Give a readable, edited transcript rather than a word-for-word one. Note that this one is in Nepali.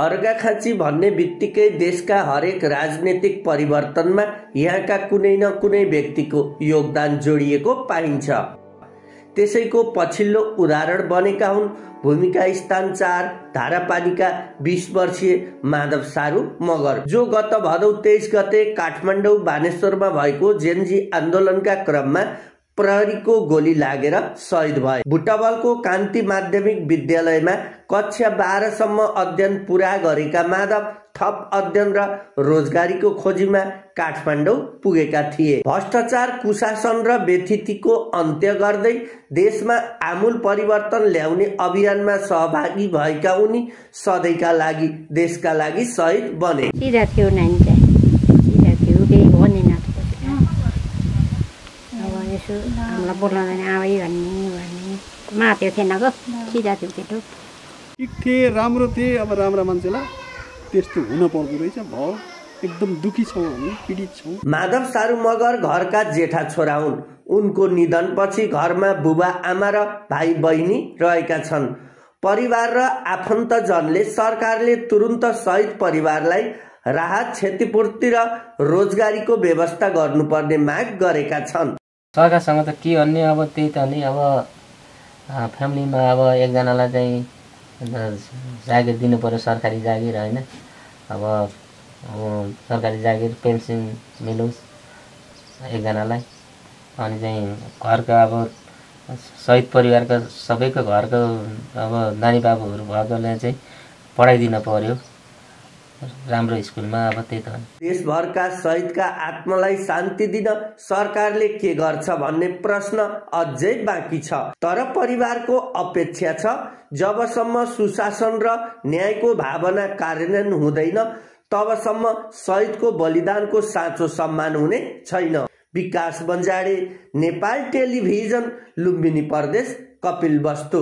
अर्घाखाँची भन्ने बित्तिकै देशका हरेक राजनीतिक परिवर्तनमा यहाँका कुनै न कुनै व्यक्तिको योगदान जोडिएको पाइन्छ। त्यसैको पछिल्लो उदाहरण बनेका हुन् भूमिका स्थान 4 धारापानीका 20 वर्षीय माधव सारू मगर, जो गत भदौ 23 गते काठमाडौँ बानेश्वरमा भएको जेनजी आन्दोलनका क्रममा प्रहरीको गोली लागेर शहीद भए। बुटवलको कान्ति माध्यमिक विद्यालयमा कक्षा 12 सम्म अध्ययन पूरा गरेका माधव थप अध्ययन र रोजगारीको खोजीमा काठमाडौँ पुगेका थिए। भ्रष्टाचार, कुशासन र व्यथितिको अन्त्य गर्दै देशमा आमूल परिवर्तन ल्याउने अभियानमा सहभागी भएका उनी सधैँका लागि देशका लागि शहीद बने। हामीलाई बोलाउँदैन आबै भन्ने माथि थिएन गो सिधा थियो केटो। ठिक थिए, राम्रो थिए, अब राम्रा मान्छेलाई त्यस्तो हुन पर्दो रहेछ। भयो एकदम दुखी छौँ, हामी पीडित छौँ। माधव सारू मगर घरका जेठा छोरा हुन्। उनको निधनपछि घरमा बुबा आमा र भाइ बहिनी रहेका छन्। परिवार र आफन्तजनले सरकारले तुरुन्त शहीद परिवारलाई राहत, क्षतिपूर्ति र रोजगारीको व्यवस्था गर्नुपर्ने माग गरेका छन्। सरकारसँग त के भन्ने, अब त्यही त नि, अब फ्यामिलीमा अब एकजनालाई चाहिँ जागिर दिनु पर्यो, सरकारी जागिर होइन। अब सरकारी जागिर पेन्सन मिलोस् एकजनालाई। अनि चाहिँ घरका अब शहीद परिवारका सबैको घरको अब नानी बाबुहरू भएकोले चाहिँ पढाइदिन पर्यो राम्रो स्कुलमा। अब त्यही त देशभरका शहीदका आत्मालाई शान्ति दिन सरकारले के गर्छ भन्ने प्रश्न अझै बाँकी छ। तर परिवारको अपेक्षा छ जबसम्म सुशासन र न्यायको भावना कार्यान्वयन हुँदैन तबसम्म शहीदको बलिदानको साँचो सम्मान हुने छैन। विकास बन्जाडे, नेपाल टेलिभिजन, लुम्बिनी प्रदेश, कपिलवस्तु।